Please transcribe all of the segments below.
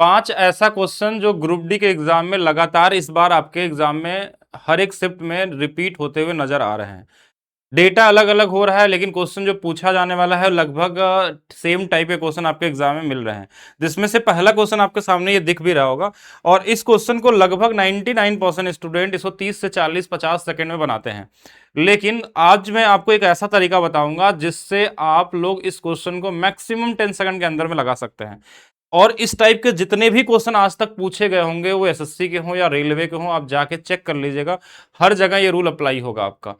5 ऐसा क्वेश्चन जो group D के एग्जाम में लगातार इस बार आपके एग्जाम में हर एक शिफ्ट में रिपीट होते हुए नजर आ रहे हैं। डेटा अलग अलग हो रहा है लेकिन क्वेश्चन जो पूछा जाने वाला है लगभग सेम टाइप के क्वेश्चन आपके एग्जाम में मिल रहे हैं, जिसमें से पहला क्वेश्चन आपके सामने ये दिख भी रहा होगा। और इस क्वेश्चन को लगभग 99% स्टूडेंट इसको 30 से 40-50 सेकंड में बनाते हैं। लेकिन आज मैं आपको एक ऐसा तरीका बताऊंगा जिससे आप लोग इस क्वेश्चन को मैक्सिमम 10 सेकंड के अंदर में लगा सकते हैं। और इस टाइप के जितने भी क्वेश्चन आज तक पूछे गए होंगे, वो एसएससी के हों या रेलवे के हों, आप जाके चेक कर लीजिएगा, हर जगह ये रूल अप्लाई होगा आपका।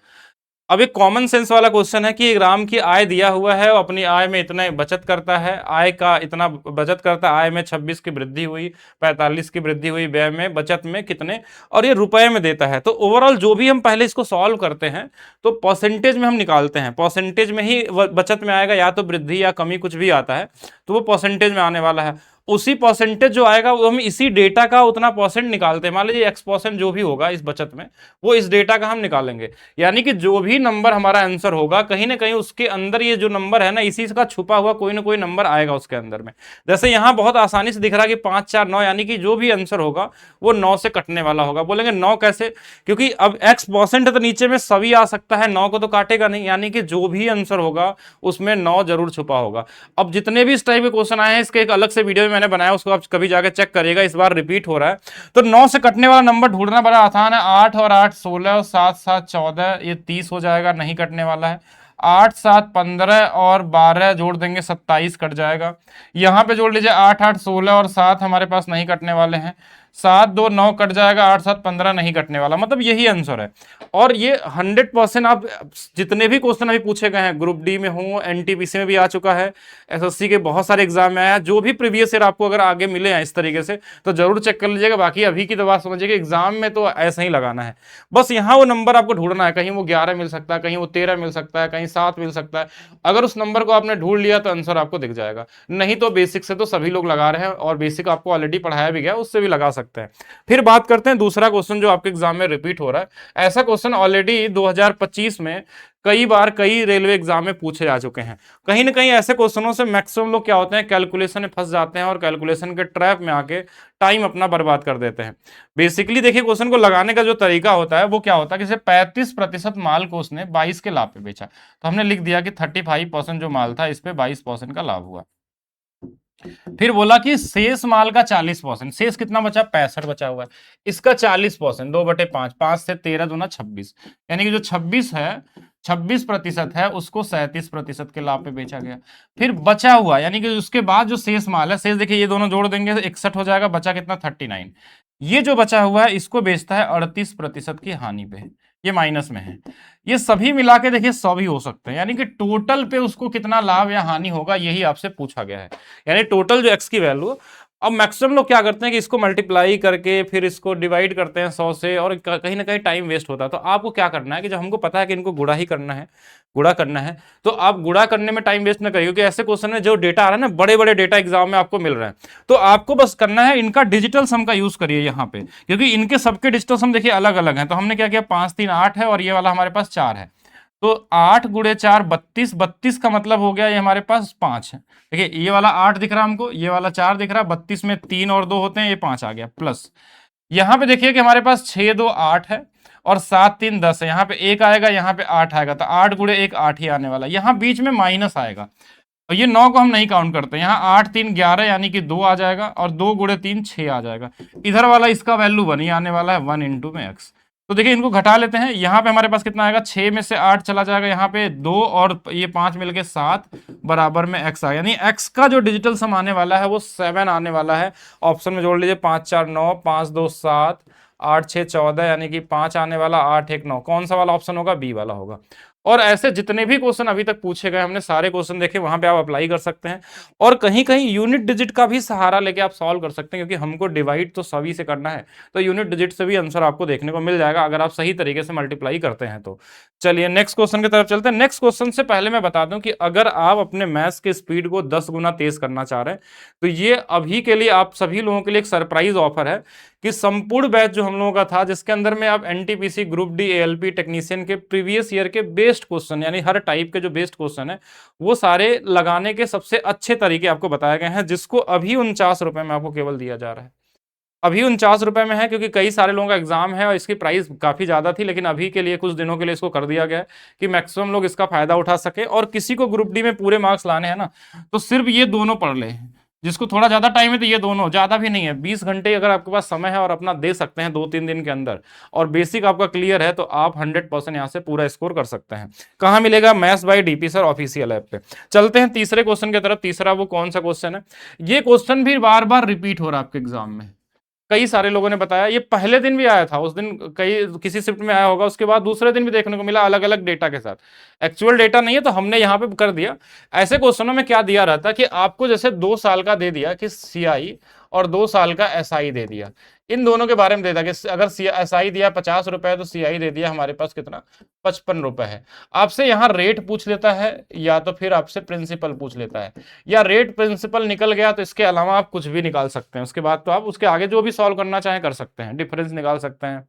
अब एक कॉमन सेंस वाला क्वेश्चन है कि एक राम की आय दिया हुआ है, वो अपनी आय में इतना बचत करता है, आय का इतना बचत करता है, आय में 26 की वृद्धि हुई, 45 की वृद्धि हुई, व्यय में बचत में कितने, और ये रुपए में देता है। तो ओवरऑल जो भी हम पहले इसको सॉल्व करते हैं तो परसेंटेज में हम निकालते हैं, परसेंटेज में ही बचत में आएगा, या तो वृद्धि या कमी कुछ भी आता है तो वो परसेंटेज में आने वाला है। उसी परसेंटेज जो आएगा वो हम इसी डेटा का उतना परसेंट निकालते हैं। मान लीजिए X% जो भी होगा इस बचत में, वो इस डेटा का हम निकालेंगे। यानी कि जो भी नंबर हमारा आंसर होगा, कहीं ना कहीं उसके अंदर ये जो नंबर है ना, इसी का छुपा हुआ कोई ना कोई नंबर आएगा उसके अंदर में। जैसे यहां बहुत आसानी से दिख रहा है कि 5 4 9, यानी कि जो भी आंसर होगा वो 9 से कटने वाला होगा। बोलेंगे 9 कैसे? क्योंकि अब X% है तो नीचे में सभी आ सकता है, 9 को तो काटेगा नहीं, यानी कि जो भी आंसर होगा उसमें 9 जरूर छुपा होगा। अब जितने भी इस टाइप के क्वेश्चन आए हैं, इसके एक अलग से वीडियो मैंने बनाया, उसको आप कभी जाके चेक करिएगा, इस बार रिपीट हो रहा है। तो 9 से कटने वाला नंबर ढूंढना बड़ा आसान है। 8 और 8 16 और 7 7 14, ये 30 हो जाएगा, नहीं कटने वाला है। 8 7 15 और 12 जोड़ देंगे 27 कट जाएगा। यहां पे जोड़ लीजिए 8 8 16 और 7 हमारे पास नहीं कटने वाले हैं। 7 2 9 कट जाएगा, 8 7 15 नहीं कटने वाला, मतलब यही आंसर है। और ये 100% आप जितने भी क्वेश्चन अभी पूछे गए हैं, ग्रुप डी में हो, एनटीपीसी में भी आ चुका है, एसएससी के बहुत सारे एग्जाम में आया, जो भी प्रीवियस ईयर आपको अगर आगे मिले हैं इस तरीके से तो जरूर चेक कर लीजिएगा। बाकी अभी की तो बात समझिए कि एग्जाम में तो ऐसा ही लगाना है, बस यहाँ वो नंबर आपको ढूंढना है। कहीं वो 11 मिल सकता है, कहीं वो 13 मिल सकता है, कहीं 7 मिल सकता है। अगर उस नंबर को आपने ढूंढ लिया तो आंसर आपको दिख जाएगा। नहीं तो बेसिक से तो सभी लोग लगा रहे हैं, और बेसिक आपको ऑलरेडी पढ़ाया भी गया, उससे भी लगा सकते हैं। फिर बात करते हैं दूसरा क्वेश्चन जो आपके एग्जाम में रिपीट हो रहा है। ऐसा क्वेश्चन ऑलरेडी 2025 में कई बार कई रेलवे एग्जाम में पूछे जा चुके हैं। कहीं ना कहीं ऐसे क्वेश्चनों से मैक्सिमम लोग क्या होते हैं, कैलकुलेशन में फंस जाते हैं और कैलकुलेशन के ट्रैप में आके टाइम अपना बर्बाद कर देते हैं। बेसिकली देखिए, क्वेश्चन को लगाने का जो तरीका होता है वो क्या होता है कि 35% माल को उसने 22 के लाभ पे बेचा, तो हमने लिख दिया कि 35% जो माल था इस पे 22% का लाभ हुआ। फिर बोला कि शेष माल का 40%, शेष कितना बचा, 65 बचा हुआ है, इसका 40%, 2/5, 5 से 13 दूना 26, यानी कि जो 26 है, 26% है, उसको 37% के लाभ पे बेचा गया। फिर बचा हुआ, यानी कि उसके बाद जो शेष माल है, शेष देखिए ये दोनों जोड़ देंगे 61 हो जाएगा, बचा कितना 39। ये जो बचा हुआ है इसको बेचता है 38% की हानि पे, ये माइनस में है। ये सभी मिला के देखिए 100 भी हो सकते हैं, यानी कि टोटल पे उसको कितना लाभ या हानि होगा यही आपसे पूछा गया है। यानी टोटल जो एक्स की वैल्यू, अब मैक्सिमम लोग क्या करते हैं कि इसको मल्टीप्लाई करके फिर इसको डिवाइड करते हैं 100 से, और कहीं ना कहीं टाइम वेस्ट होता है। तो आपको क्या करना है कि जब हमको पता है कि इनको गुणा ही करना है, गुणा करना है, तो आप गुणा करने में टाइम वेस्ट ना करिए, क्योंकि ऐसे क्वेश्चन में जो डेटा आ रहा है ना, बड़े बड़े डेटा एग्जाम में आपको मिल रहा है, तो आपको बस करना है इनका डिजिटल सम का यूज करिए यहाँ पे, क्योंकि इनके सबके डिजिटल सम देखिए अलग अलग हैं। तो हमने क्या किया, 5 3 8 है और ये वाला हमारे पास 4 है, तो 8 गुणे 4 32, 32 का मतलब हो गया ये हमारे पास 5 है। देखिए ये वाला 8 दिख रहा है हमको, ये वाला 4 दिख रहा है, 32 में 3 और 2 होते हैं, ये 5 आ गया प्लस। यहाँ पे देखिए कि हमारे पास 6 2 8 है और 7 3 10 है, यहाँ पे 1 आएगा, यहाँ पे 8 आएगा, तो 8 गुणे 1 8 ही आने वाला। यहाँ बीच में माइनस आएगा और ये 9 को हम नहीं काउंट करते, यहाँ 8 3 11 यानी कि 2 आ जाएगा, और 2 गुणे 3 6 आ जाएगा। इधर वाला इसका वैल्यू 1 ही आने वाला है, 1 इंटू में एक्स। तो देखिए इनको घटा लेते हैं, यहाँ पे हमारे पास कितना आएगा, 6 में से 8 चला जाएगा, यहाँ पे 2 और ये 5 मिलके 7 बराबर में x आ, यानी x का जो डिजिटल सम आने वाला है वो 7 आने वाला है। ऑप्शन में जोड़ लीजिए, 5 4 9, 5 2 7, 8 6 14, यानी कि 5 आने वाला, 8 1 9। कौन सा वाला ऑप्शन होगा, बी वाला होगा। और ऐसे जितने भी क्वेश्चन अभी तक पूछे गए, हमने सारे क्वेश्चन देखे, वहां पे आप अप्लाई कर सकते हैं, और कहीं कहीं यूनिट डिजिट का भी सहारा लेके आप सॉल्व कर सकते हैं, क्योंकि हमको डिवाइड तो सभी से करना है, तो यूनिट डिजिट से भी आंसर आपको देखने को मिल जाएगा अगर आप सही तरीके से मल्टीप्लाई करते हैं तो। चलिए नेक्स्ट क्वेश्चन की तरफ चलते हैं। नेक्स्ट क्वेश्चन से पहले मैं बता दूं कि अगर आप अपने मैथ्स के स्पीड को 10 गुना तेज करना चाह रहे हैं तो ये अभी के लिए आप सभी लोगों के लिए एक सरप्राइज ऑफर है कि संपूर्ण बैच जो हम लोगों का था, जिसके अंदर में आप NTPC group D ALP technician के प्रीवियस ईयर के बेस्ट क्वेश्चन, यानी हर टाइप के जो बेस्ट क्वेश्चन है वो सारे लगाने के सबसे अच्छे तरीके आपको बताए गए हैं, जिसको अभी 49 रुपए में आपको केवल दिया जा रहा है। अभी 49 रुपए में है, क्योंकि कई सारे लोगों का एग्जाम है और इसकी प्राइस काफी ज्यादा थी, लेकिन अभी के लिए कुछ दिनों के लिए इसको कर दिया गया है कि मैक्सिमम लोग इसका फायदा उठा सके। और किसी को ग्रुप डी में पूरे मार्क्स लाने हैं ना, तो सिर्फ ये दोनों पढ़ ले। जिसको थोड़ा ज्यादा टाइम है तो ये दोनों, ज्यादा भी नहीं है, 20 घंटे अगर आपके पास समय है और अपना दे सकते हैं 2-3 दिन के अंदर, और बेसिक आपका क्लियर है, तो आप 100% यहाँ से पूरा स्कोर कर सकते हैं। कहाँ मिलेगा? Maths by DP sir official app पे। चलते हैं तीसरे क्वेश्चन की तरफ। तीसरा वो कौन सा क्वेश्चन है? ये क्वेश्चन भी बार बार रिपीट हो रहा है आपके एग्जाम में, कई सारे लोगों ने बताया। ये पहले दिन भी आया था, उस दिन कई किसी शिफ्ट में आया होगा, उसके बाद दूसरे दिन भी देखने को मिला अलग अलग डेटा के साथ। एक्चुअल डेटा नहीं है तो हमने यहाँ पे कर दिया। ऐसे क्वेश्चनों में क्या दिया रहता है कि आपको जैसे 2 साल का दे दिया कि सीआई, और 2 साल का एसआई दे दिया, इन दोनों के बारे में दे दिया कि अगर एसआई दिया 50 रुपए तो सीआई दे दिया हमारे पास कितना, 55 रुपए है। आपसे यहाँ रेट पूछ लेता है, या तो फिर आपसे प्रिंसिपल पूछ लेता है, या रेट प्रिंसिपल निकल गया तो इसके अलावा आप कुछ भी निकाल सकते हैं। उसके बाद तो आप उसके आगे जो भी सॉल्व करना चाहें कर सकते हैं, डिफरेंस निकाल सकते हैं,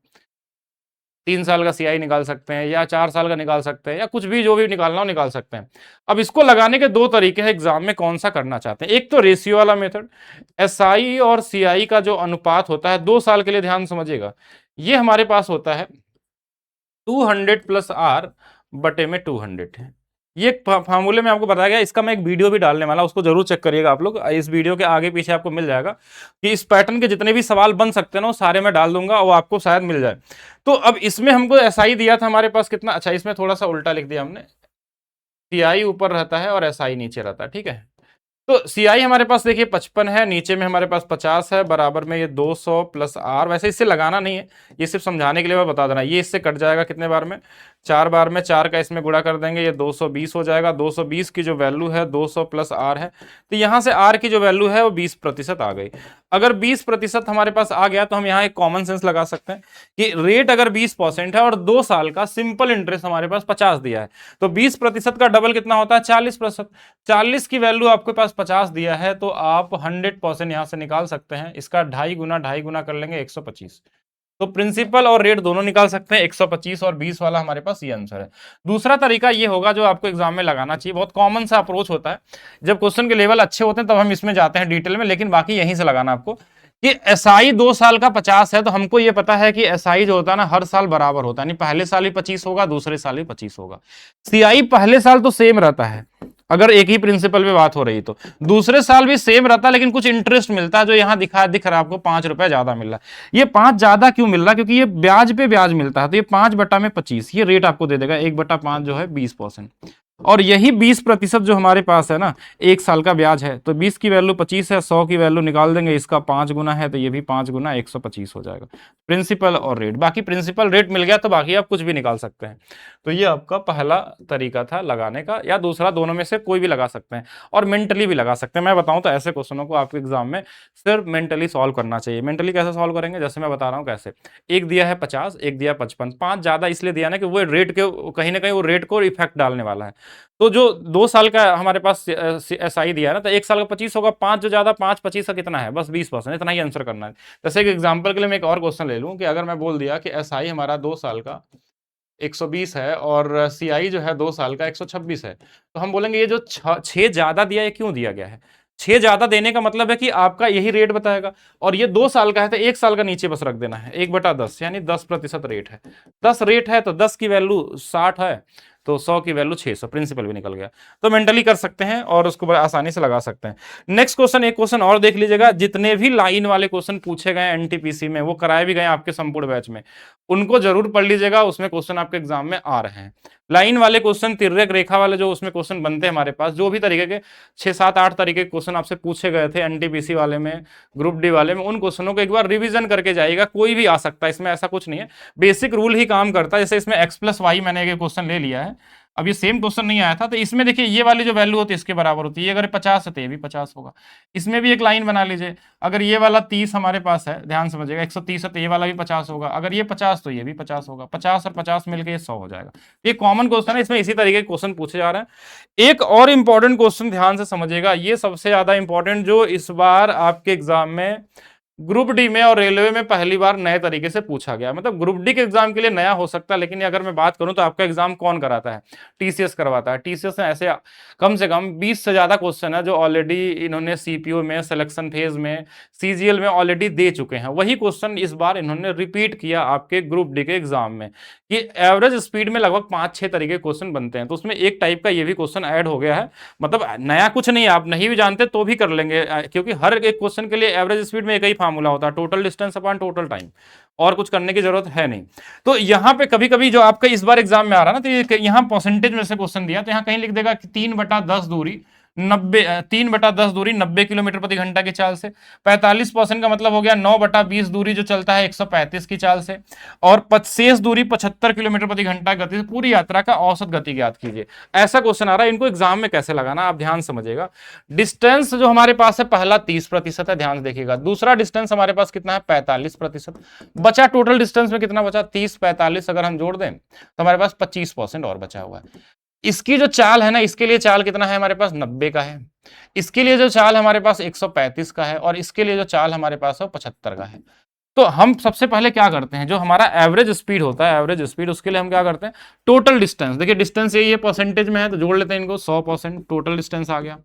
3 साल का सीआई निकाल सकते हैं, या 4 साल का निकाल सकते हैं, या कुछ भी जो भी निकालना हो निकाल सकते हैं। अब इसको लगाने के 2 तरीके हैं, एग्जाम में कौन सा करना चाहते हैं। एक तो रेशियो वाला मेथड, एसआई और सीआई का जो अनुपात होता है 2 साल के लिए, ध्यान समझिएगा, ये हमारे पास होता है 200 प्लस आर बटे में 200 है। ये फार्मूले में आपको बताया गया, इसका मैं एक वीडियो भी डालने वाला, उसको जरूर चेक करिएगा आप लोग। इस वीडियो के आगे पीछे आपको मिल जाएगा कि इस पैटर्न के जितने भी सवाल बन सकते हैं ना, वो सारे मैं डाल दूंगा और आपको शायद मिल जाए। तो अब इसमें हमको एसआई दिया था हमारे पास कितना, अच्छा इसमें थोड़ा सा उल्टा लिख दिया हमने, सीआई ऊपर रहता है और एसआई नीचे रहता है, ठीक है। तो सीआई हमारे पास देखिए 55 है, नीचे में हमारे पास 50 है, बराबर में ये 200 प्लस आर। वैसे इससे लगाना नहीं है, ये सिर्फ समझाने के लिए मैं बता देना। ये इससे कट जाएगा कितने बार में? 4 बार में, 4 का इसमें गुणा कर देंगे, ये 220 हो जाएगा। 220 की जो वैल्यू है 200 प्लस आर है, तो यहां से आर की जो वैल्यू है वो 20% आ गई। अगर 20% हमारे पास आ गया तो हम यहाँ एक कॉमन सेंस लगा सकते हैं कि रेट अगर 20% है और 2 साल का सिंपल इंटरेस्ट हमारे पास 50 दिया है, तो 20% का डबल कितना होता है? 40%। 40 की वैल्यू आपके पास 50 दिया है, तो आप 100% यहां से निकाल सकते हैं। इसका 2.5 गुना कर लेंगे 125, तो प्रिंसिपल और रेट दोनों निकाल सकते हैं। 125 और 20 वाला हमारे पास ये आंसर है। दूसरा तरीका ये होगा जो आपको एग्जाम में लगाना चाहिए, बहुत कॉमन सा अप्रोच होता है, जब क्वेश्चन के लेवल अच्छे होते हैं तब हम इसमें जाते हैं डिटेल में, लेकिन बाकी यहीं से लगाना आपको कि एसआई 2 साल का 50 है, तो हमको ये पता है कि एसआई जो होता है ना हर साल बराबर होता है, यानी पहले साल ही 25 होगा, दूसरे साल ही 25 होगा। सीआई पहले साल तो सेम रहता है, अगर एक ही प्रिंसिपल पे बात हो रही तो दूसरे साल भी सेम रहता है, लेकिन कुछ इंटरेस्ट मिलता है, जो यहां दिख रहा है आपको 5 रुपए ज्यादा मिल रहा है। ये 5 ज्यादा क्यों मिल रहा है? क्योंकि ये ब्याज पे ब्याज मिलता है, तो ये 5 बटा में 25, ये रेट आपको दे देगा 1/5 जो है 20%। और यही 20% जो हमारे पास है ना, 1 साल का ब्याज है, तो 20 की वैल्यू 25 है, 100 की वैल्यू निकाल देंगे, इसका 5 गुना है, तो ये भी 5 गुना 125 हो जाएगा, प्रिंसिपल और रेट। बाकी प्रिंसिपल रेट मिल गया तो बाकी आप कुछ भी निकाल सकते हैं। तो ये आपका पहला तरीका था लगाने का, या दूसरा, दोनों में से कोई भी लगा सकते हैं, और मेंटली भी लगा सकते हैं। मैं बताऊं तो ऐसे क्वेश्चनों को आपके एग्जाम में सिर्फ मेंटली सॉल्व करना चाहिए। मेंटली कैसे सॉल्व करेंगे, जैसे मैं बता रहा हूं कैसे। एक दिया है 50, एक दिया 55, 5 ज्यादा इसलिए दिया ना कि वो रेट के कहीं ना कहीं वो रेट को इफेक्ट डालने वाला है। तो जो 2 साल का हमारे पास एसआई दिया है ना, तो 1 साल का 25 होगा, 5 जो ज्यादा, 5 25 का कितना है? बस 20%, इतना ही आंसर करना है। जैसे एक एग्जांपल के लिए मैं एक और क्वेश्चन ले लूं कि अगर मैं बोल दिया कि एसआई हमारा 2 साल का 120 है और सीआई जो है 2 साल का 126 है, तो हम बोलेंगे ये जो 6 ज्यादा दिया है, क्यों दिया गया है? 6 ज्यादा देने का मतलब है कि आपका यही रेट बताएगा, और ये 2 साल का है तो 1 साल का नीचे बस रख देना है, 1/10, यानी 10% रेट है। 10 रेट है तो 10 की वैल्यू 60 है, तो 100 की वैल्यू 600, प्रिंसिपल भी निकल गया। तो मेंटली कर सकते हैं और उसको बड़ा आसानी से लगा सकते हैं। नेक्स्ट क्वेश्चन, एक क्वेश्चन और देख लीजिएगा। जितने भी लाइन वाले क्वेश्चन पूछे गए एनटीपीसी में, वो कराए भी गए आपके संपूर्ण बैच में, उनको जरूर पढ़ लीजिएगा, उसमें क्वेश्चन आपके एग्जाम में आ रहे हैं। लाइन वाले क्वेश्चन, तिर्यक रेखा वाले जो उसमें क्वेश्चन बनते हैं हमारे पास, जो भी तरीके के 6 7 8 तरीके के क्वेश्चन आपसे पूछे गए थे एनटीपीसी वाले में, ग्रुप डी वाले में, उन क्वेश्चनों को एक बार रिवीजन करके जाइएगा। कोई भी आ सकता है इसमें, ऐसा कुछ नहीं है, बेसिक रूल ही काम करता है। जैसे इसमें x+y मैंने एक क्वेश्चन ले लिया है, अब ये सेम क्वेश्चन नहीं आया था, तो इसमें देखिए ये वाली जो वैल्यू होती है इसके बराबर होती है, ये अगर 50 है तो ये भी 50 होगा। इसमें भी एक लाइन बना लीजिए, अगर ये वाला 30 हमारे पास है, ध्यान समझिएगा, 130 है तो ये वाला भी 50 होगा, अगर ये 50 तो ये भी 50 होगा, 50 और 50 मिलकर ये 100 हो जाएगा। ये कॉमन क्वेश्चन है, इसमें इसी तरीके के क्वेश्चन पूछे जा रहे हैं। एक और इंपॉर्टेंट क्वेश्चन ध्यान से समझिएगा, ये सबसे ज्यादा इंपॉर्टेंट, जो इस बार आपके एग्जाम में ग्रुप डी में और रेलवे में पहली बार नए तरीके से पूछा गया। मतलब ग्रुप डी के एग्जाम के लिए नया हो सकता है, लेकिन अगर मैं बात करूं तो आपका एग्जाम कौन कराता है? टीसीएस करवाता है। टीसीएस में ऐसे कम से कम 20 से ज्यादा क्वेश्चन है जो ऑलरेडी इन्होंने सीपीओ में, सिलेक्शन फेज में, सीजीएल में ऑलरेडी दे चुके हैं। वही क्वेश्चन इस बार इन्होंने रिपीट किया आपके ग्रुप डी के एग्जाम में, कि एवरेज स्पीड में लगभग 5-6 तरीके के क्वेश्चन बनते हैं, तो उसमें एक टाइप का ये भी क्वेश्चन ऐड हो गया है। मतलब नया कुछ नहीं है, आप नहीं भी जानते तो भी कर लेंगे, क्योंकि हर एक क्वेश्चन के लिए एवरेज स्पीड में एक ही फार्मूला होता है, total distance upon total time, और कुछ करने की जरूरत है नहीं। तो यहाँ पे कभी कभी जो आपका इस बार एग्जाम में आ रहा है ना, तो यहाँ परसेंटेज में से क्वेश्चन दिया, तो यहाँ कहीं लिख देगा कि 3/10 दूरी 3/10 दूरी 90 किलोमीटर प्रति घंटा की चाल से, 45% का मतलब हो गया 9/20 दूरी जो चलता है 135 की चाल से, और शेष दूरी 75 किलोमीटर प्रति घंटा गति से पूरी यात्रा का औसत गति ज्ञात कीजिए। ऐसा क्वेश्चन आ रहा है। इनको एग्जाम में कैसे लगाना आप ध्यान समझिएगा। डिस्टेंस जो हमारे पास है, पहला 30% है, ध्यान देखिएगा। दूसरा डिस्टेंस हमारे पास कितना है? 45%। बचा टोटल डिस्टेंस में कितना बचा? 30-45 अगर हम जोड़ दें तो हमारे पास 25% और बचा हुआ है। इसकी जो चाल है ना, इसके लिए चाल कितना है हमारे पास? 90 का है। इसके लिए जो चाल हमारे पास 135 का है, और इसके लिए जो चाल हमारे पास है 75 का है। तो हम सबसे पहले क्या करते हैं, जो हमारा एवरेज स्पीड होता है, एवरेज स्पीड, उसके लिए हम क्या करते हैं? टोटल डिस्टेंस, देखिए डिस्टेंस ये परसेंटेज में है तो जोड़ लेते हैं इनको, 100% टोटल डिस्टेंस आ गया।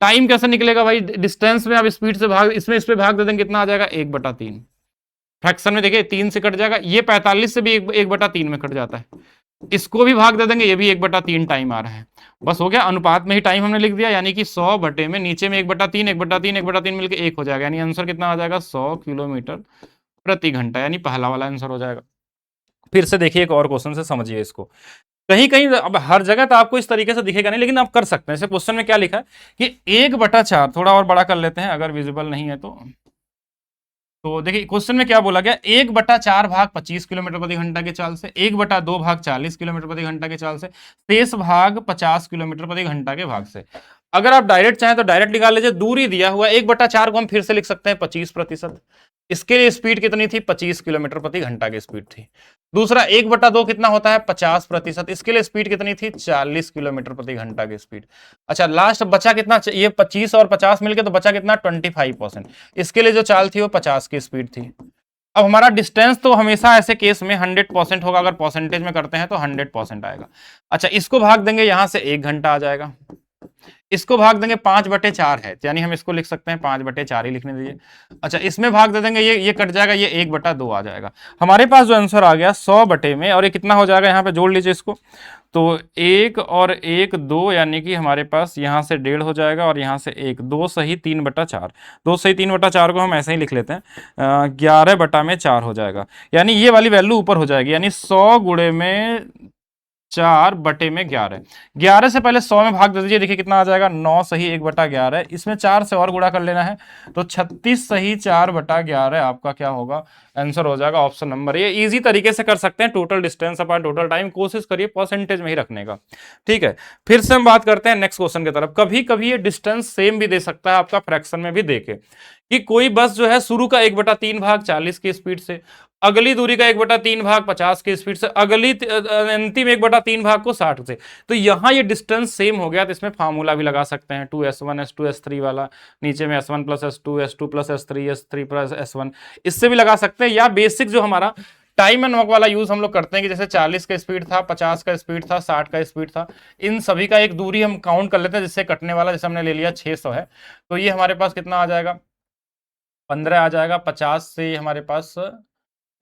टाइम कैसे निकलेगा भाई? डिस्टेंस में आप स्पीड से भाग, इसमें इस पे भाग दे देंगे, कितना आ जाएगा? 1/3। फ्रैक्शन में देखिए 3 से कट जाएगा, ये 45 से भी 1/3 में कट जाता है। इसको भी भाग दे देंगे, ये भी 1/3 टाइम आ रहा है। बस हो गया, अनुपात में ही टाइम हमने लिख दिया, यानी कि 100 बटे में नीचे में 1/3 1/3 1/3 मिलकर 1 हो जाएगा, यानी आंसर कितना आ जाएगा? 100 किलोमीटर प्रति घंटा, यानी पहला वाला आंसर हो जाएगा। फिर से देखिए एक और क्वेश्चन से समझिए इसको। कहीं कहीं अब हर जगह तो आपको इस तरीके से दिखेगा नहीं, लेकिन आप कर सकते हैं। जैसे क्वेश्चन में क्या लिखा है कि 1/4, थोड़ा और बड़ा कर लेते हैं अगर विजिबल नहीं है तो देखिए क्वेश्चन में क्या बोला गया, 1/4 भाग 25 किलोमीटर प्रति घंटा के चाल से, 1/2 भाग 40 किलोमीटर प्रति घंटा के चाल से, शेष भाग 50 किलोमीटर प्रति घंटा के भाग से। अगर आप डायरेक्ट चाहें तो डायरेक्ट निकाल लीजिए। दूरी दिया हुआ 1/4 को हम फिर से लिख सकते हैं 25%। इसके लिए स्पीड कितनी थी? 25 किलोमीटर प्रति घंटा की स्पीड थी। दूसरा 1/2 कितना होता है? 50%। इसके लिए स्पीड कितनी थी? 40 किलोमीटर प्रति घंटा की स्पीड। अच्छा, लास्ट बचा कितना? ये 25 और 50 मिलकर तो बचा कितना? 25%। इसके लिए जो चाल थी वो 50 की स्पीड थी। अब हमारा डिस्टेंस तो हमेशा ऐसे केस में 100% होगा, अगर परसेंटेज में करते हैं तो 100% आएगा। अच्छा, इसको भाग देंगे, यहां से 1 घंटा आ जाएगा। इसको भाग देंगे 5/4 है, यानी हम इसको लिख सकते हैं 5/4 ही लिखने दीजिए। अच्छा, इसमें भाग दे देंगे, ये कट जाएगा, ये 1/2 आ जाएगा। हमारे पास जो आंसर आ गया 100 बटे में, और ये कितना हो जाएगा? यहाँ पे जोड़ लीजिए इसको, तो 1 और 1 2, यानी कि हमारे पास यहाँ से 1.5 हो जाएगा, और यहाँ से 1, 2 सही 3/4। 2 सही 3/4 को हम ऐसे ही लिख लेते हैं, 11/4 हो जाएगा। यानी ये वाली वैल्यू ऊपर हो जाएगी, यानी 100 गुणे में 4 बटे में 11। 11 से पहले 100 में भाग दे दीजिए, देखिए कितना आ जाएगा? 9 सही 1/11। इसमें 4 से और गुणा कर लेना है, तो 36 सही 4/11 आपका क्या होगा? आंसर हो जाएगा ऑप्शन नंबर। ये इजी तरीके से कर सकते हैं, total distance upon total time. कोशिश करिए परसेंटेज में ही रखने का, ठीक है। फिर से हम बात करते हैं नेक्स्ट क्वेश्चन की तरफ। कभी कभी ये डिस्टेंस सेम भी दे सकता है आपका, फ्रैक्शन में भी देके, कि कोई बस जो है शुरू का 1/3 भाग 40 की स्पीड से, अगली दूरी का 1/3 भाग 50 की स्पीड से, अगली अंतिम 1/3 भाग को 60 से। तो यहां ये डिस्टेंस सेम हो गया, तो इसमें फार्मूला भी लगा सकते हैं, 2s1 s2 s3 वाला, नीचे में s1 + s2 s2 + s3 s3 + s1, इससे भी लगा सकते हैं। या बेसिक जो हमारा टाइम एंड वर्क वाला यूज हम लोग करते हैं, कि जैसे 40 का स्पीड था, 50 का स्पीड था, 60 का स्पीड था, इन सभी का एक दूरी हम काउंट कर लेते हैं, जिससे कटने वाला, जैसे हमने ले लिया 600 है, तो ये हमारे पास कितना आ जाएगा? 15 आ जाएगा। 50 से हमारे पास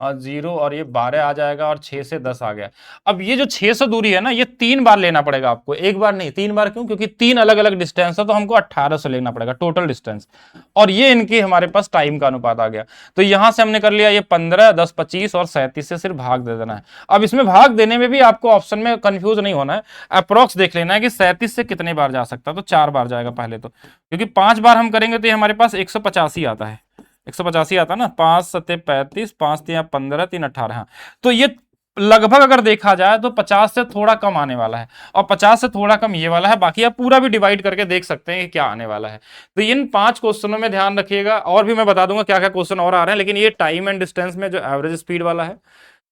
0, और ये 12 आ जाएगा, और 6 से 10 आ गया। अब ये जो 600 दूरी है ना, ये 3 बार लेना पड़ेगा आपको, एक बार नहीं, 3 बार। क्यों? क्योंकि 3 अलग अलग डिस्टेंस है, तो हमको 1800 लेना पड़ेगा टोटल डिस्टेंस, और ये इनकी हमारे पास टाइम का अनुपात आ गया। तो यहां से हमने कर लिया ये 15, 10, 25 और 37 से सिर्फ भाग दे देना है। अब इसमें भाग देने में भी आपको ऑप्शन में कंफ्यूज नहीं होना है, अप्रोक्स देख लेना है कि 37 से कितने बार जा सकता है, तो 4 बार जाएगा पहले तो, क्योंकि 5 बार हम करेंगे तो ये हमारे पास 185 आता है, 185 आता ना, 5 7 35, 5 3 15, 3 18। हाँ, तो ये लगभग अगर देखा जाए तो 50 से थोड़ा कम आने वाला है, और 50 से थोड़ा कम ये वाला है। बाकी आप पूरा भी डिवाइड करके देख सकते हैं कि क्या आने वाला है। तो इन 5 क्वेश्चनों में ध्यान रखिएगा, और भी मैं बता दूंगा क्या क्या क्वेश्चन और आ रहे हैं, लेकिन ये टाइम एंड डिस्टेंस में जो एवरेज स्पीड वाला है,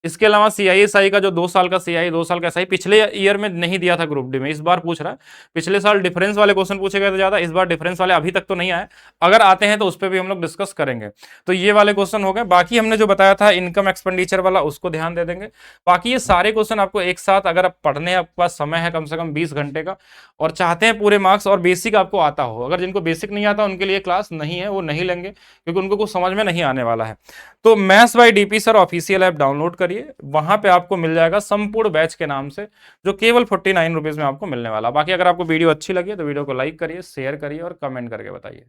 इसके अलावा सीआईएसआई का जो 2 साल का सीआई 2 साल का एसआई पिछले ईयर में नहीं दिया था ग्रुप डी में, इस बार पूछ रहा है। पिछले साल डिफरेंस वाले क्वेश्चन पूछे गए थे ज्यादा, इस बार डिफरेंस वाले अभी तक तो नहीं आए, अगर आते हैं तो उस पर भी हम लोग डिस्कस करेंगे। तो ये वाले क्वेश्चन हो गए। बाकी हमने जो बताया था इनकम एक्सपेंडिचर वाला उसको ध्यान दे देंगे। बाकी ये सारे क्वेश्चन आपको एक साथ, अगर आप पढ़ने आपके पास समय है कम से कम 20 घंटे का और चाहते हैं पूरे मार्क्स और बेसिक आपको आता हो, अगर जिनको बेसिक नहीं आता उनके लिए क्लास नहीं है, वो नहीं लेंगे क्योंकि उनको कुछ समझ में नहीं आने वाला है। तो maths by DP sir official app download करिए, वहां पे आपको मिल जाएगा संपूर्ण बैच के नाम से, जो केवल 49 रुपीज में आपको मिलने वाला। बाकी अगर आपको वीडियो अच्छी लगी तो वीडियो को लाइक करिए, शेयर करिए और कमेंट करके बताइए।